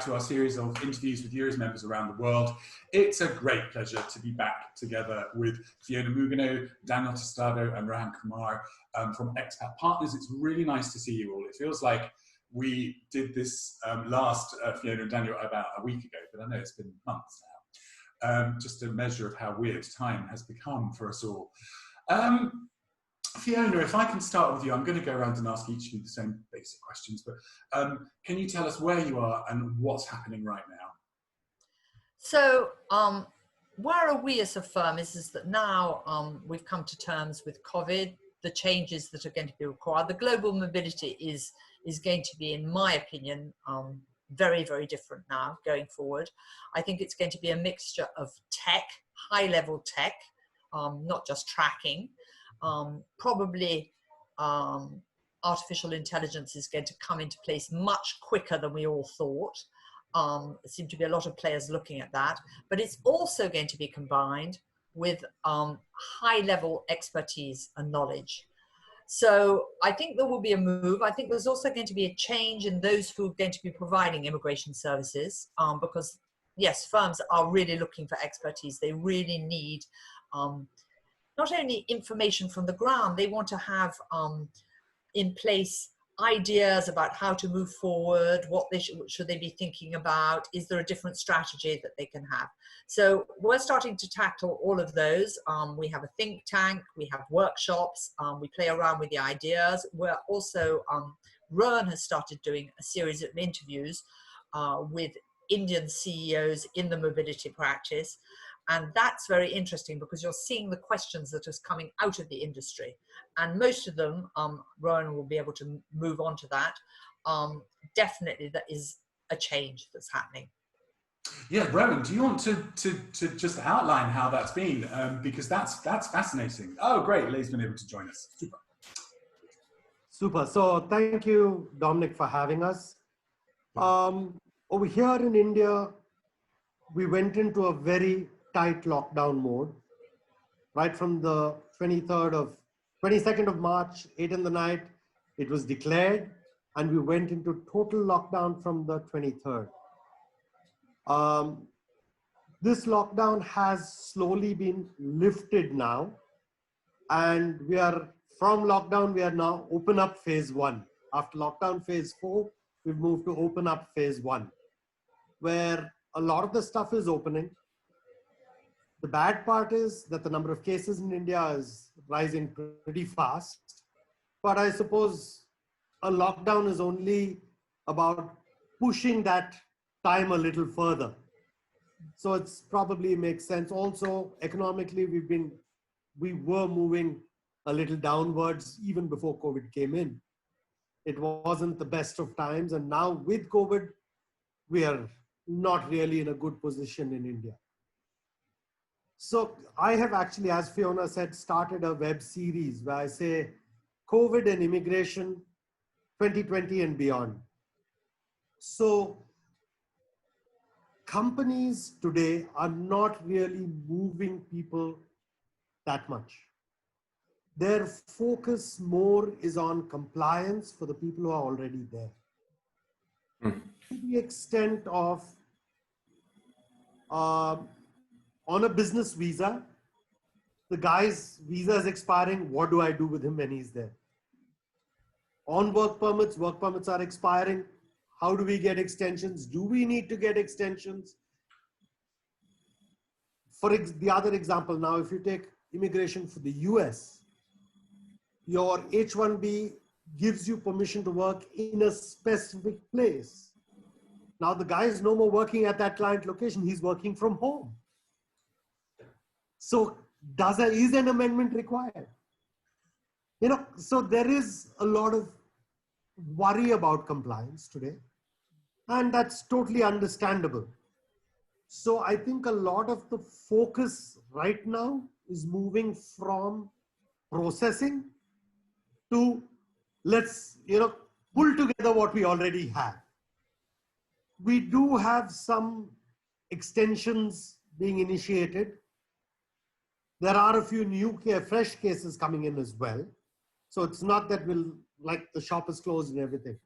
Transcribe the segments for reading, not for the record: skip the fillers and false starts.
to our series of interviews with Euros members around the world. It's a great pleasure to be back together with Fiona Mougenot, Daniel Tostado and Rohit Kamath from Expat Partners. It's really nice to see you all. It feels like we did this last, Fiona and Daniel, about a week ago, but I know it's been months now. Just a measure of how weird time has become for us all. Fiona, if I can start with you, I'm going to go around and ask each of you the same basic questions, but can you tell us where you are and what's happening right now? So, where are we as a firm is that now we've come to terms with COVID, the changes that are going to be required. The global mobility is going to be, in my opinion, very, very different now going forward. I think it's going to be a mixture of tech, high-level tech, not just tracking. Probably artificial intelligence is going to come into place much quicker than we all thought. There seem to be a lot of players looking at that, but it's also going to be combined with high-level expertise and knowledge. So I think there will be a move. I think there's also going to be a change in those who are going to be providing immigration services, because yes, firms are really looking for expertise. They really need not only information from the ground, they want to have in place ideas about how to move forward, what they should they be thinking about, is there a different strategy that they can have. So we're starting to tackle all of those. We have a think tank, we have workshops, we play around with the ideas. We're also, Rowan has started doing a series of interviews with Indian CEOs in the mobility practice. And that's very interesting because you're seeing the questions that are coming out of the industry. And most of them, Rowan will be able to move on to that. Definitely that is a change that's happening. Yeah, Rowan, do you want to just outline how that's been? Because that's fascinating. Oh, great, Leigh's been able to join us. Super. Super. So thank you, Dominic, for having us. Over here in India, we went into a very tight lockdown mode, right from the 22nd of March, 8 in the night, it was declared, and we went into total lockdown from the 23rd. This lockdown has slowly been lifted now, and we are from lockdown, we are now open up phase 1. After lockdown phase 4, we've moved to open up phase 1, where a lot of the stuff is opening. The bad part is that the number of cases in India is rising pretty fast. But I suppose a lockdown is only about pushing that time a little further. So it's probably makes sense. Also, economically, we were moving a little downwards even before COVID came in. It wasn't the best of times. And now with COVID, we are not really in a good position in India. So I have actually, as Fiona said, started a web series where I say COVID and immigration 2020 and beyond. So companies today are not really moving people that much. Their focus more is on compliance for the people who are already there. To the extent of on a business visa, the guy's visa is expiring. What do I do with him when he's there? On work permits are expiring. How do we get extensions? Do we need to get extensions? For the other example, now if you take immigration for the US, your H-1B gives you permission to work in a specific place. Now the guy is no more working at that client location, he's working from home. So is an amendment required? So there is a lot of worry about compliance today, and that's totally understandable. So I think a lot of the focus right now is moving from processing to let's, pull together what we already have. We do have some extensions being initiated. There are a few fresh cases coming in as well. So it's not that like the shop is closed and everything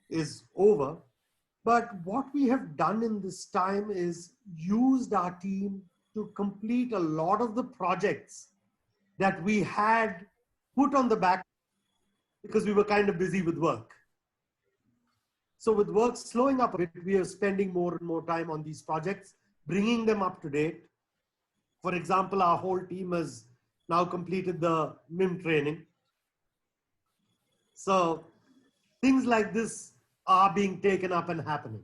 is over. But what we have done in this time is used our team to complete a lot of the projects that we had put on the back because we were kind of busy with work. So with work slowing up a bit, we are spending more and more time on these projects, bringing them up to date. For example, our whole team has now completed the MIM training. So things like this are being taken up and happening.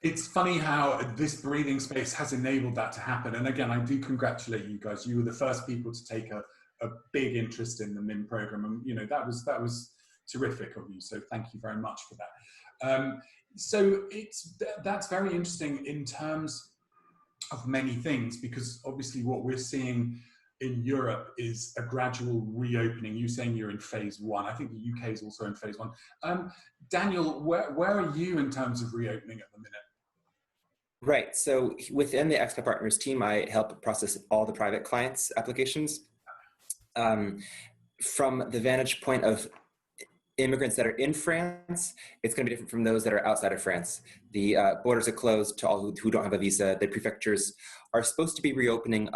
It's funny how this breathing space has enabled that to happen. And again, I do congratulate you guys. You were the first people to take a big interest in the MIM program. And, you know, that was terrific of you. So thank you very much for that. So that's very interesting in terms of many things, because obviously what we're seeing in Europe is a gradual reopening. You saying you're in phase 1. I think the UK is also in phase 1. Daniel, where are you in terms of reopening at the minute? Right. So within the Expat Partners team, I help process all the private clients' applications. From the vantage point of immigrants that are in France, it's going to be different from those that are outside of France. The borders are closed to all who don't have a visa. The prefectures are supposed to be reopening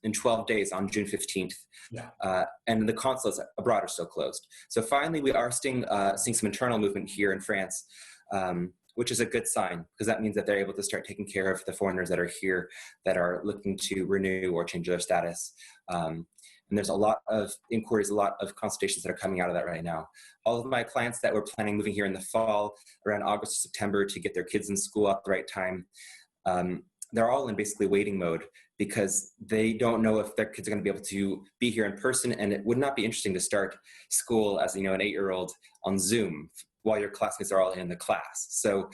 in 12 days on June 15th. Yeah. And the consulates abroad are still closed. So finally, we are seeing some internal movement here in France, which is a good sign, because that means that they're able to start taking care of the foreigners that are here that are looking to renew or change their status. And there's a lot of inquiries, a lot of consultations that are coming out of that right now. All of my clients that were planning moving here in the fall, around August or September, to get their kids in school at the right time, they're all in basically waiting mode, because they don't know if their kids are going to be able to be here in person, and it would not be interesting to start school as, you know, an 8-year-old on Zoom while your classmates are all in the class. So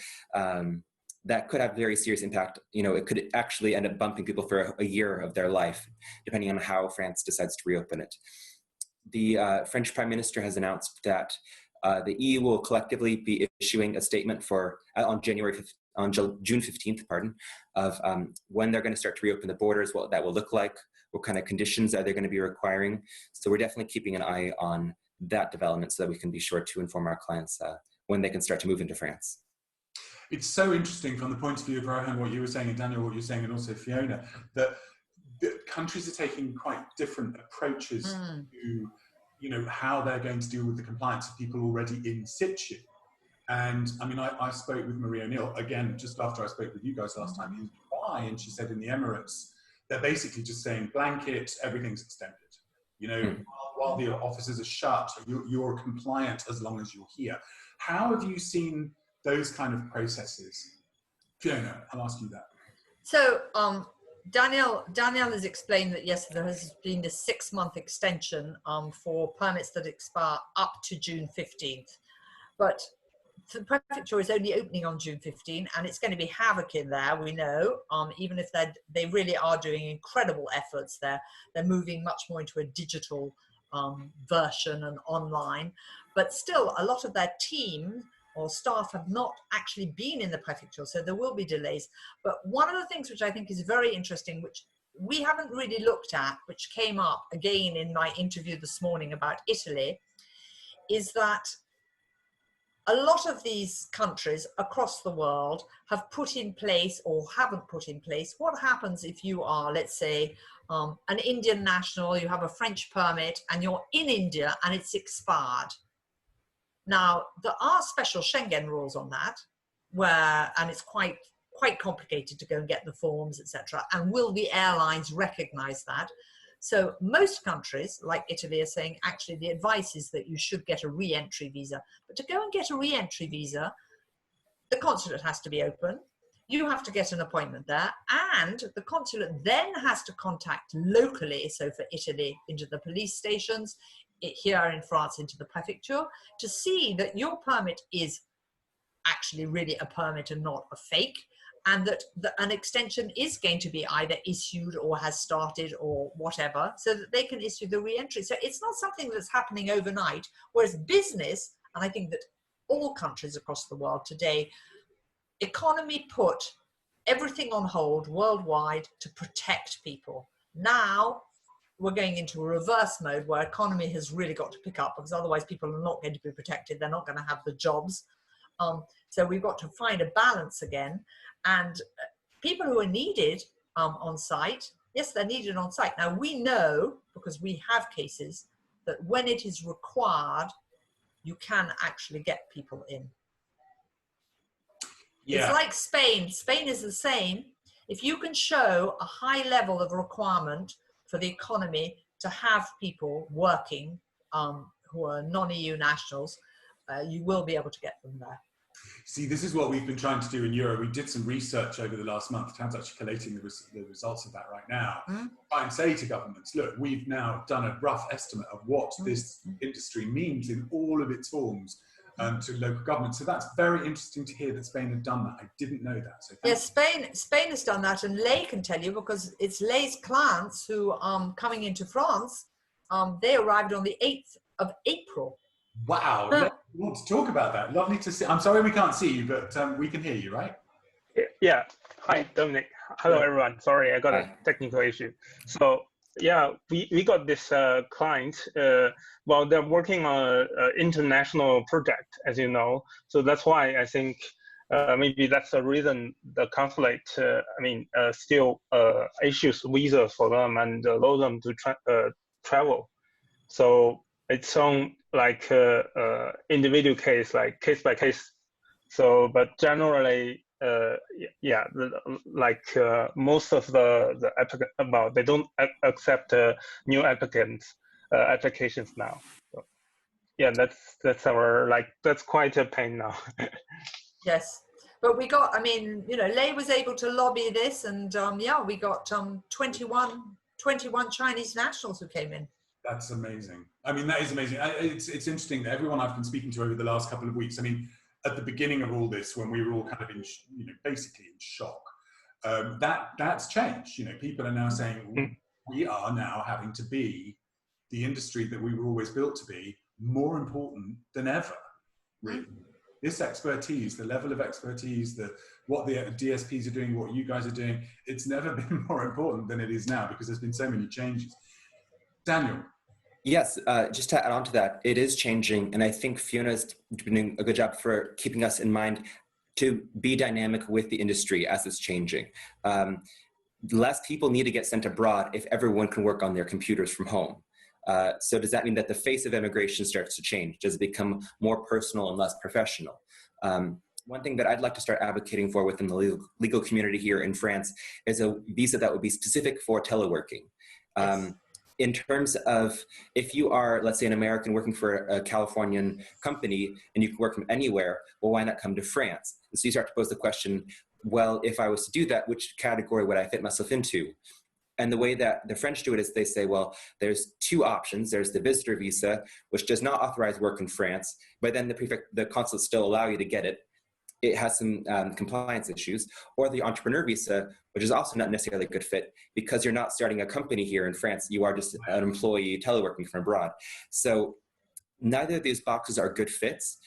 that could have very serious impact. You know, it could actually end up bumping people for a year of their life, depending on how France decides to reopen it. The French Prime Minister has announced that the EU will collectively be issuing a statement on June 15th, of when they're going to start to reopen the borders, what that will look like, what kind of conditions are they going to be requiring. So we're definitely keeping an eye on that development so that we can be sure to inform our clients when they can start to move into France. It's so interesting from the point of view of Rohan, what you were saying, and Daniel, what you're saying, and also Fiona, that the countries are taking quite different approaches to, you know, how they're going to deal with the compliance of people already in situ. And I mean, I spoke with Marie O'Neill, again, just after I spoke with you guys last time in Dubai, and she said in the Emirates, they're basically just saying blanket, everything's extended. You know, while the offices are shut, you're compliant as long as you're here. How have you seen those kind of processes? Fiona, I'll ask you that. So Daniel has explained that yes, there has been a 6-month extension for permits that expire up to June 15th. But the prefecture is only opening on June 15, and it's going to be havoc in there, we know, even if they really are doing incredible efforts there. They're moving much more into a digital version and online, but still a lot of their team or staff have not actually been in the prefecture, so there will be delays. But one of the things which I think is very interesting, which we haven't really looked at, which came up again in my interview this morning about Italy, is that a lot of these countries across the world have put in place or haven't put in place. What happens if you are, let's say, an Indian national, you have a French permit and you're in India and it's expired? Now, there are special Schengen rules on that, and it's quite complicated to go and get the forms, etc. And will the airlines recognize that? So most countries, like Italy, are saying, actually, the advice is that you should get a re-entry visa. But to go and get a re-entry visa, the consulate has to be open. You have to get an appointment there. And the consulate then has to contact locally, so for Italy, into the police stations, here in France, into the prefecture, to see that your permit is actually really a permit and not a fake, and that an extension is going to be either issued or has started or whatever, so that they can issue the re-entry. So it's not something that's happening overnight, whereas business, and I think that all countries across the world today, economy put everything on hold worldwide to protect people. Now we're going into a reverse mode where economy has really got to pick up, because otherwise people are not going to be protected. They're not going to have the jobs. So we've got to find a balance again. And people who are needed on site, yes, they're needed on site. Now we know, because we have cases, that when it is required, you can actually get people in. Yeah. It's like Spain. Spain is the same. If you can show a high level of requirement for the economy to have people working who are non-EU nationals, you will be able to get them there. See, this is what we've been trying to do in Europe. We did some research over the last month. Tom's actually collating the results of that right now. Try and say to governments, look, we've now done a rough estimate of what this industry means in all of its forms to local governments. So that's very interesting to hear that Spain have done that. I didn't know that. So yes, Spain has done that, and Lay can tell you, because it's Lay's clients who are coming into France. They arrived on the 8th of April. Wow, let's want to talk about that. Lovely to see. I'm sorry we can't see you, but we can hear you, right? Yeah. Hi, Dominic. Hello, everyone. Sorry, I got a technical issue. So yeah, we got this client. Well, they're working on an international project, as you know. So that's why I think maybe that's the reason the consulate, still issues visa for them and allow them to travel. So it's on like individual case, like case by case. So, but generally, most of the applicant, they don't accept new applicants applications now. So, yeah, that's our that's quite a pain now. Yes, but we got. I mean, Lay was able to lobby this, and we got 21 Chinese nationals who came in. That's amazing. I mean, that is amazing. It's interesting that everyone I've been speaking to over the last couple of weeks, I mean, at the beginning of all this, when we were all kind of in, basically in shock, that's changed. People are now saying we are now having to be the industry that we were always built to be, more important than ever, really. This expertise, the level of expertise, what the DSPs are doing, what you guys are doing, it's never been more important than it is now, because there's been so many changes. Daniel. Yes, just to add on to that, it is changing, and I think Fiona's doing a good job for keeping us in mind to be dynamic with the industry as it's changing. Less people need to get sent abroad if everyone can work on their computers from home. So does that mean that the face of immigration starts to change? Does it become more personal and less professional? One thing that I'd like to start advocating for within the legal community here in France is a visa that would be specific for teleworking. Yes. In terms of, if you are, let's say, an American working for a Californian company and you can work from anywhere, well, why not come to France? And so you start to pose the question, well, if I was to do that, which category would I fit myself into? And the way that the French do it is they say, well, there's two options. There's the visitor visa, which does not authorize work in France, but then the consulate still allow you to get it. It has some compliance issues, or the entrepreneur visa, which is also not necessarily a good fit because you're not starting a company here in France. You are just an employee teleworking from abroad. So neither of these boxes are good fits.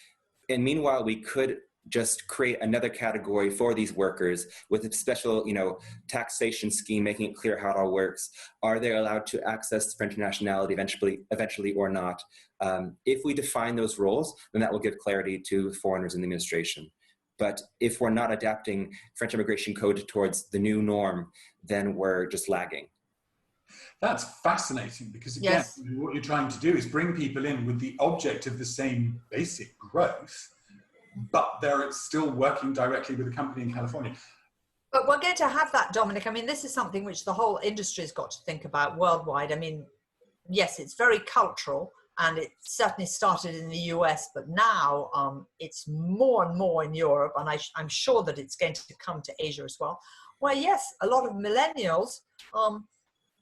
And meanwhile, we could just create another category for these workers with a special, taxation scheme, making it clear how it all works. Are they allowed to access French nationality eventually or not? If we define those roles, then that will give clarity to foreigners in the administration. But if we're not adapting French immigration code towards the new norm, then we're just lagging. That's fascinating because, again, yes. What you're trying to do is bring people in with the object of the same basic growth, but they're still working directly with a company in California. But we're going to have that, Dominic. I mean, this is something which the whole industry has got to think about worldwide. I mean, yes, it's very cultural. And it certainly started in the US, but now it's more and more in Europe, and I'm sure that it's going to come to Asia as well, where, yes, a lot of millennials,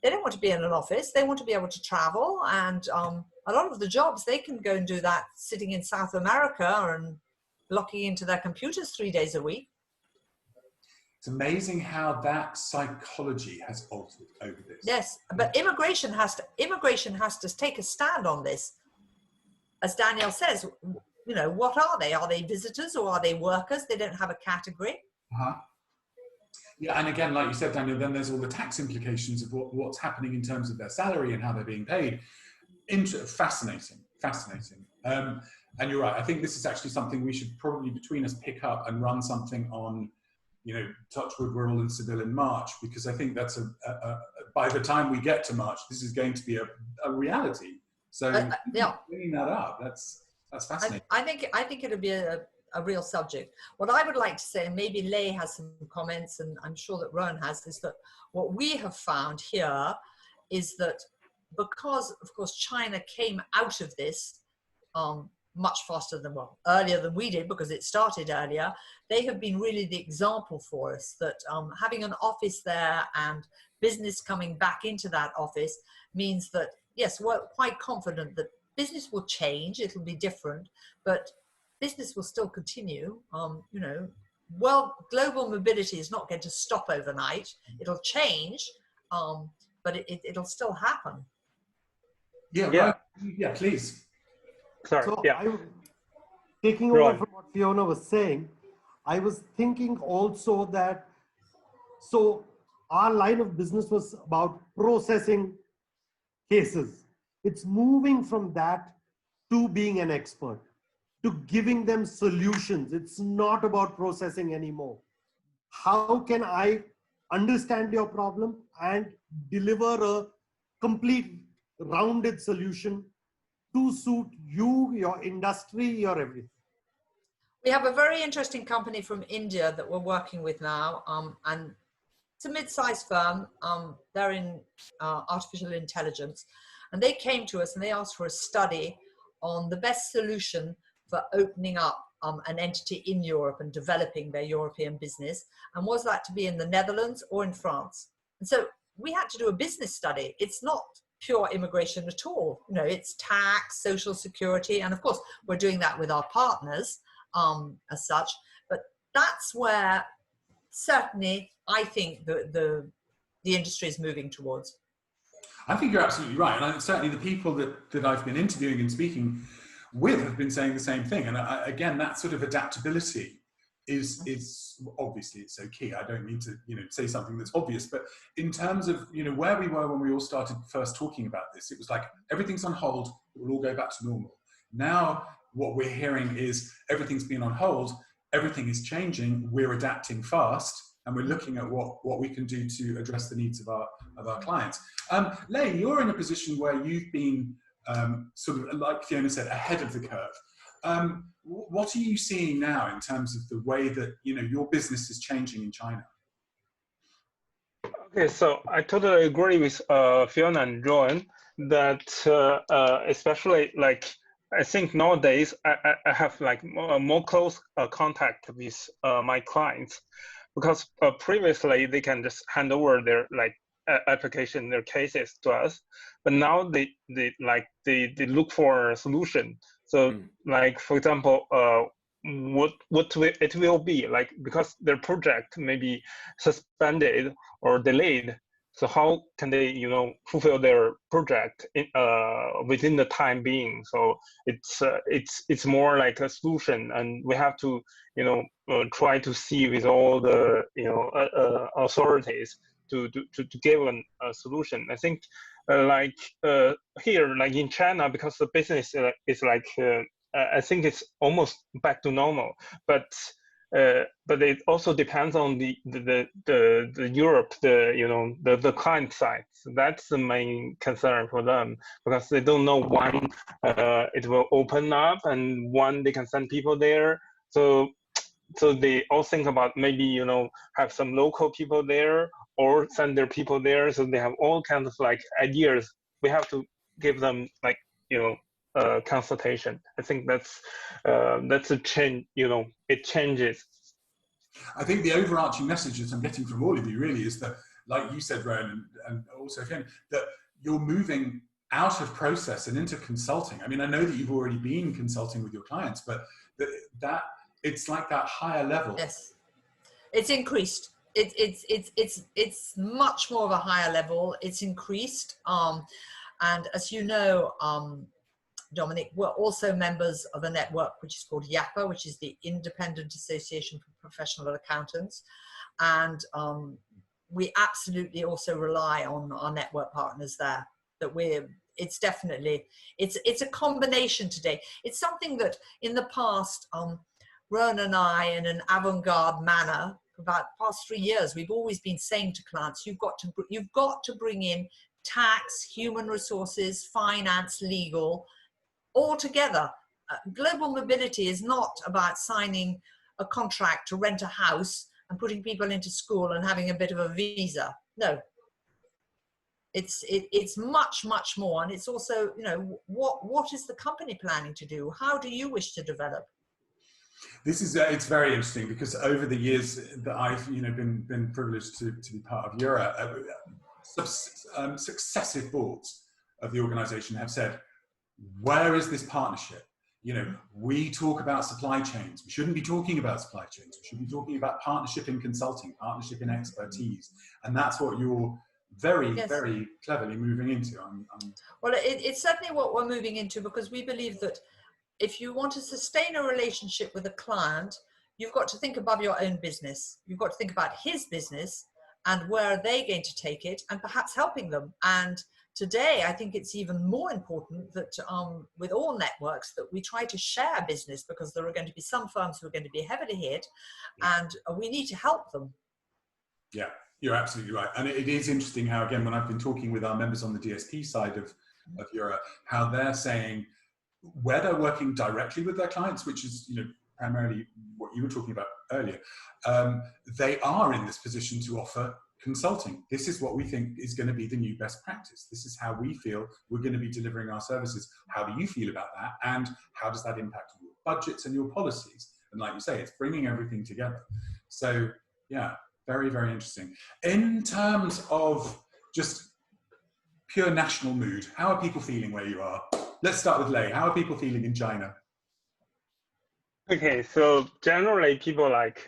they don't want to be in an office, they want to be able to travel, and a lot of the jobs, they can go and do that sitting in South America and locking into their computers 3 days a week. It's amazing how that psychology has altered over this. Yes, but immigration has to take a stand on this. As Daniel says, what are they? Are they visitors or are they workers? They don't have a category. Yeah, and again, like you said, Daniel, then there's all the tax implications of what's happening in terms of their salary and how they're being paid. Fascinating. And you're right. I think this is actually something we should probably between us pick up and run something on, you know, touch wood, we're all in Seville in March, because I think that's by the time we get to March, this is going to be a reality. So yeah, bringing that up, that's fascinating. I think it'll be a real subject. What I would like to say, and maybe Lei has some comments, and I'm sure that Rowan has, is that what we have found here is that because, of course, China came out of this much faster than, well, earlier than we did, because it started earlier, they have been really the example for us that having an office there and business coming back into that office means that, yes, we're quite confident that business will change, it'll be different, but business will still continue. You know, global mobility is not going to stop overnight. It'll change, but it'll still happen. Yeah, yeah. right. Yeah, please. Sorry. So Yeah. Taking Go over on. from what Fiona was saying, I was thinking also that, so our line of business was about processing cases. It's moving from that to being an expert, to giving them solutions. It's not about processing anymore. How can I understand your problem and deliver a complete rounded solution to suit you, your industry, your everything? We have a very interesting company from India that we're working with now, and it's a mid-sized firm. They're in artificial intelligence, and they came to us and they asked for a study on the best solution for opening up an entity in Europe and developing their European business. And was that to be in the Netherlands or in France? And so we had to do a business study. It's not pure immigration at all. You know, it's tax, social security, and of course we're doing that with our partners as such. But that's where certainly I think the industry is moving towards. I think you're absolutely right. And certainly the people that I've been interviewing and speaking with have been saying the same thing. And again, that sort of adaptability is obviously it's so key. I don't mean to, you know, say something that's obvious, but in terms of, you know, where we were when we all started first talking about this, it was like everything's on hold, it will all go back to normal. Now, what we're hearing is everything's been on hold, everything is changing, we're adapting fast, and we're looking at what we can do to address the needs of our clients. Lei, you're in a position where you've been sort of, like Fiona said, ahead of the curve. What are you seeing now in terms of the way that, you know, your business is changing in China? Okay, so I totally agree with Fiona and Rowan that especially like I think nowadays I have like more close contact with my clients, because previously they can just hand over their like application, their cases to us, but now they look for a solution. So like for example, what it will be like, because their project may be suspended or delayed. So how can they, you know, fulfill their project within the time being? So it's more like a solution, and we have to, you know, try to see with all the, you know, authorities to give a solution. I think like here, like in China, because the business is like I think it's almost back to normal, but it also depends on the Europe, you know, the client side. So that's the main concern for them, because they don't know when it will open up and when they can send people there. So they all think about maybe, you know, have some local people there or send their people there. So they have all kinds of like ideas. We have to give them like, you know, consultation. I think that's a change, you know, it changes. I think the overarching message that I'm getting from all of you really is that, like you said, Rowan, and also Fiona, that you're moving out of process and into consulting. I mean, I know that you've already been consulting with your clients, but that it's like that higher level. Yes, it's increased. It's much more of a higher level. It's increased, and as you know, Dominic, we're also members of a network which is called YAPA, which is the Independent Association for Professional Accountants, and we absolutely also rely on our network partners there. That we're it's definitely, it's a combination today. It's something that in the past, Rowan and I, in an avant-garde manner, for about the past 3 years, we've always been saying to clients, you've got to bring in tax, human resources, finance, legal, all together. Global mobility is not about signing a contract to rent a house and putting people into school and having a bit of a visa. No, it's much, much more. And it's also, you know, what is the company planning to do? How do you wish to develop? This is it's very interesting, because over the years that I've been privileged to be part of Euro, successive boards of the organisation have said, where is this partnership? You know, we talk about supply chains. We shouldn't be talking about supply chains. We should be talking about partnership in consulting, partnership in expertise, and that's what you're very, very cleverly moving into. Well, it's certainly what we're moving into, because we believe that if you want to sustain a relationship with a client, you've got to think above your own business. You've got to think about his business and where are they going to take it, and perhaps helping them. And today, I think it's even more important that with all networks that we try to share business, because there are going to be some firms who are going to be heavily hit, and we need to help them. Yeah, you're absolutely right. And it is interesting how, again, when I've been talking with our members on the DSP side of Euro, how they're saying where they're working directly with their clients, which is, you know, primarily what you were talking about earlier, they are in this position to offer consulting. This is what we think is going to be the new best practice. This is how we feel we're going to be delivering our services. How do you feel about that? And how does that impact your budgets and your policies? And like you say, it's bringing everything together. So yeah, very, very interesting. In terms of just pure national mood, how are people feeling where you are? Let's start with Lei. How are people feeling in China? Okay, so generally people like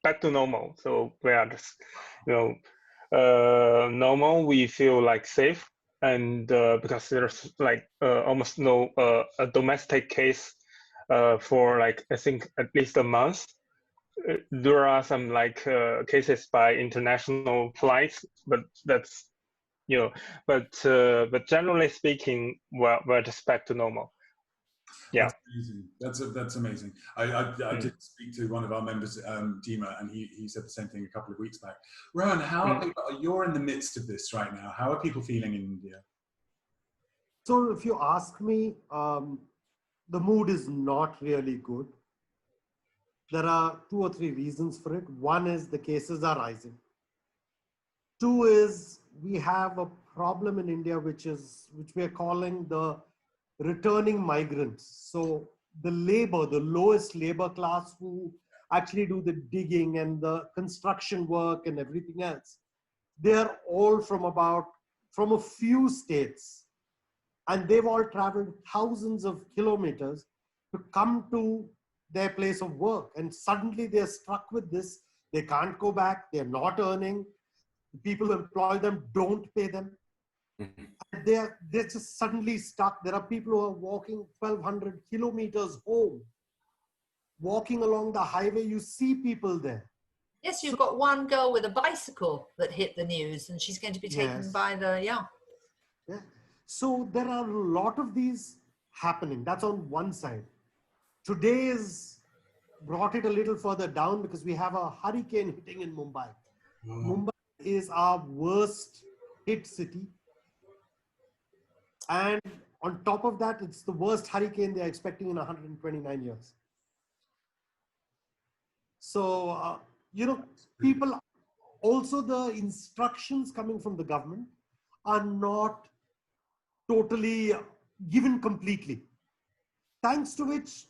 back to normal. So we are just, you know, normal. We feel like safe, and because there's like almost no a domestic case for like I think at least a month. There are some like cases by international flights, but that's, you know, but generally speaking, we're just back to normal. Yeah, that's amazing. That's amazing. I did speak to one of our members, Dima, and he said the same thing a couple of weeks back. Rowan, how are people, you're in the midst of this right now. How are people feeling in India? So if you ask me, the mood is not really good. There are 2 or 3 reasons for it. One is the cases are rising. 2 is we have a problem in India, which we are calling the returning migrants. So the labor, the lowest labor class who actually do the digging and the construction work and everything else, they're all from a few states, and they've all traveled thousands of kilometers to come to their place of work. And suddenly they're struck with this. They can't go back. They're not earning. The people who employ them don't pay them. And they're just suddenly stuck. There are people who are walking 1,200 kilometers home, walking along the highway. You see people there. Yes, you've got one girl with a bicycle that hit the news, and she's going to be taken by the, yeah. So there are a lot of these happening. That's on one side. Today has brought it a little further down because we have a hurricane hitting in Mumbai. Mumbai is our worst hit city. And on top of that, it's the worst hurricane they're expecting in 129 years. So, you know, people, also the instructions coming from the government are not totally given completely. Thanks to which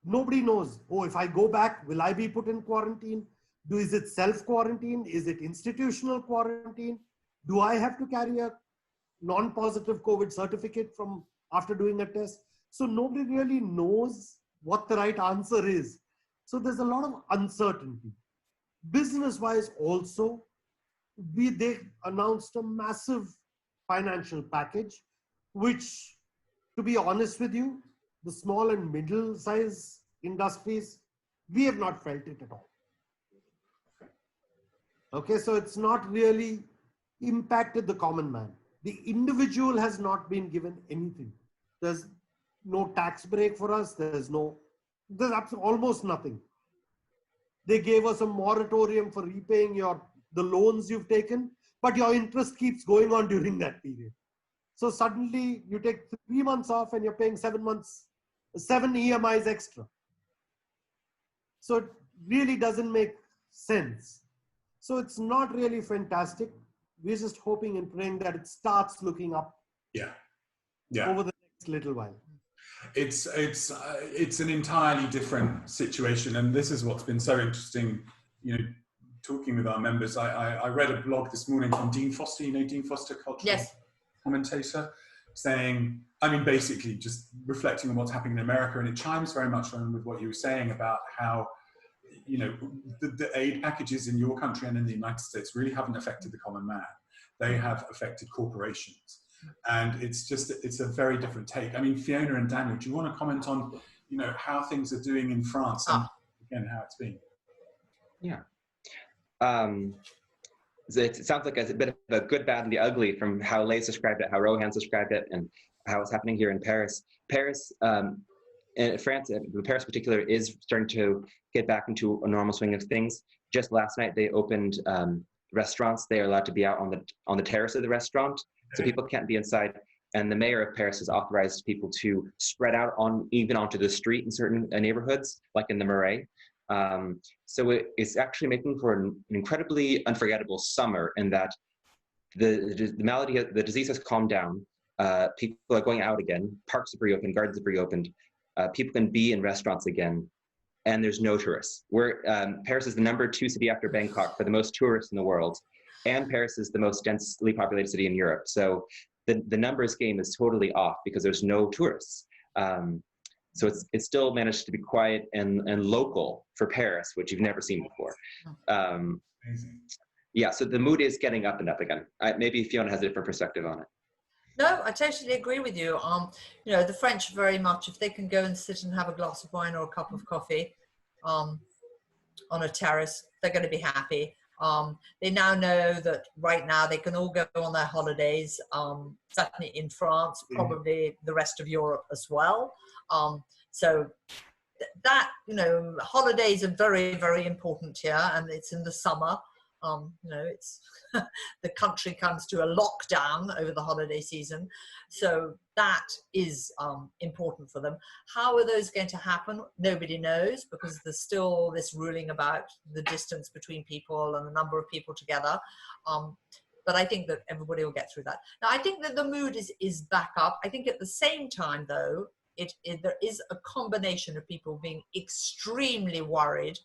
nobody knows, oh, if I go back, will I be put in quarantine? Is it self-quarantine? Is it institutional quarantine? Do I have to carry a non-positive COVID certificate from after doing a test? So nobody really knows what the right answer is. So there's a lot of uncertainty. Business-wise also, they announced a massive financial package, which, to be honest with you, the small and middle-sized industries, we have not felt it at all. Okay, so it's not really impacted the common man. The individual has not been given anything. There's no tax break for us. There's almost nothing. They gave us a moratorium for repaying the loans you've taken, but your interest keeps going on during that period. So suddenly you take 3 months off and you're paying 7 EMIs extra. So it really doesn't make sense. So it's not really fantastic. We're just hoping and praying that it starts looking up over the next little while. It's an entirely different situation, and this is what's been so interesting, talking with our members. I read a blog this morning from Dean Foster, Dean Foster, cultural commentator, saying, basically just reflecting on what's happening in America, and it chimes very much on with what you were saying about how, the aid packages in your country and in the United States really haven't affected the common man. They have affected corporations. And it's a very different take. Fiona and Daniel, do you want to comment on, how things are doing in France and again, how it's been? Yeah. It sounds like a bit of a good, bad, and the ugly from how Lay's described it, how Rohan's described it, and how it's happening here in Paris. France, the Paris in particular, is starting to get back into a normal swing of things. Just last night, they opened restaurants. They are allowed to be out on the terrace of the restaurant, so people can't be inside. And the mayor of Paris has authorized people to spread out even onto the street in certain neighborhoods, like in the Marais. So it's actually making for an incredibly unforgettable summer, in that the malady, the disease has calmed down. People are going out again. Parks have reopened, gardens have reopened. People can be in restaurants again, and there's no tourists. Paris is the #2 city after Bangkok for the most tourists in the world, and Paris is the most densely populated city in Europe. So the numbers game is totally off because there's no tourists. So it's still managed to be quiet and local for Paris, which you've never seen before. Yeah, so the mood is getting up and up again. Maybe Fiona has a different perspective on it. No, I totally agree with you. The French very much, if they can go and sit and have a glass of wine or a cup of coffee on a terrace, they're going to be happy. They now know that right now they can all go on their holidays, certainly in France, probably the rest of Europe as well. So that, holidays are very, very important here, and it's in the summer. It's the country comes to a lockdown over the holiday season. So that is important for them. How are those going to happen? Nobody knows, because there's still this ruling about the distance between people and the number of people together. But I think that everybody will get through that. Now, I think that the mood is back up. I think at the same time, though, there is a combination of people being extremely worried,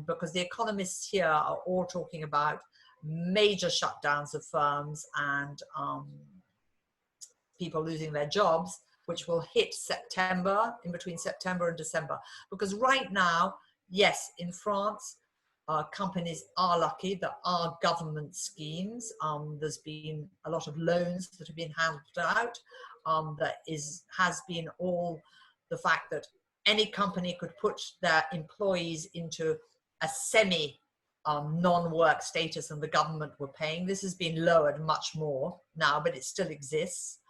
because the economists here are all talking about major shutdowns of firms and people losing their jobs, which will hit September, in between September and December. Because right now, yes, in France, companies are lucky. There are government schemes. There's been a lot of loans that have been handed out. Has been all the fact that any company could put their employees into a semi non-work status, and the government were paying. This has been lowered much more now, but it still exists.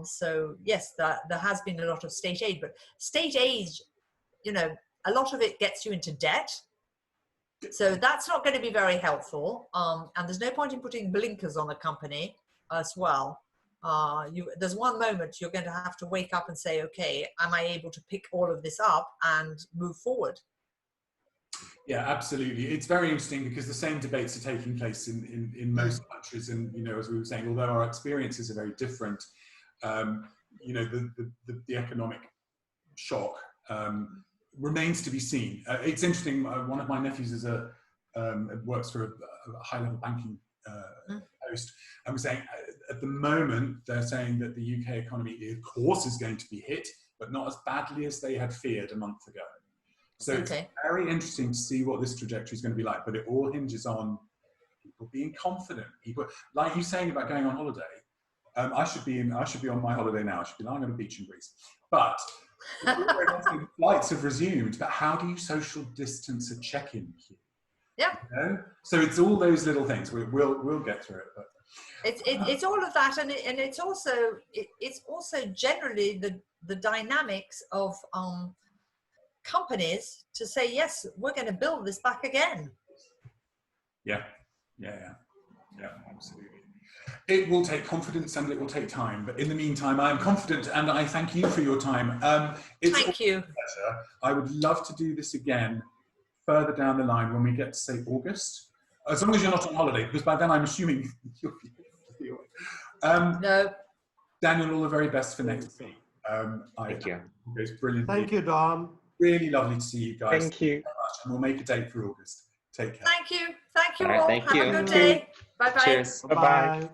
So yes, there has been a lot of state aid, but state aid, a lot of it gets you into debt. So that's not going to be very helpful. And there's no point in putting blinkers on a company as well. There's one moment you're going to have to wake up and say, okay, am I able to pick all of this up and move forward? Yeah, absolutely. It's very interesting because the same debates are taking place in most countries. And, as we were saying, although our experiences are very different, the economic shock remains to be seen. It's interesting. One of my nephews works for a high-level banking post, and was saying at the moment they're saying that the UK economy, of course, is going to be hit, but not as badly as they had feared a month ago. So It's very interesting to see what this trajectory is going to be like, but it all hinges on people being confident. People, like you saying about going on holiday. I should be on my holiday now. I should be lying on a beach in Greece. But flights have resumed. But how do you social distance a check-in queue? Yeah. So it's all those little things. We'll get through it. But It's all of that, and it's also generally the dynamics of companies to say, yes, we're going to build this back again. Yeah, absolutely. It will take confidence and it will take time, but in the meantime, I am confident, and I thank you for your time. Thank you. A pleasure. I would love to do this again further down the line when we get to, say, August, as long as you're not on holiday, because by then I'm assuming you'll be away. No. Daniel, all the very best for next week. Thank you. It's brilliant. Thank you, Dom. Really lovely to see you guys. Thank you. So much, and we'll make a date for August. Take care. Thank you. Thank you All right, all. thank Have you. a good day. Bye-bye. Cheers. Bye-bye.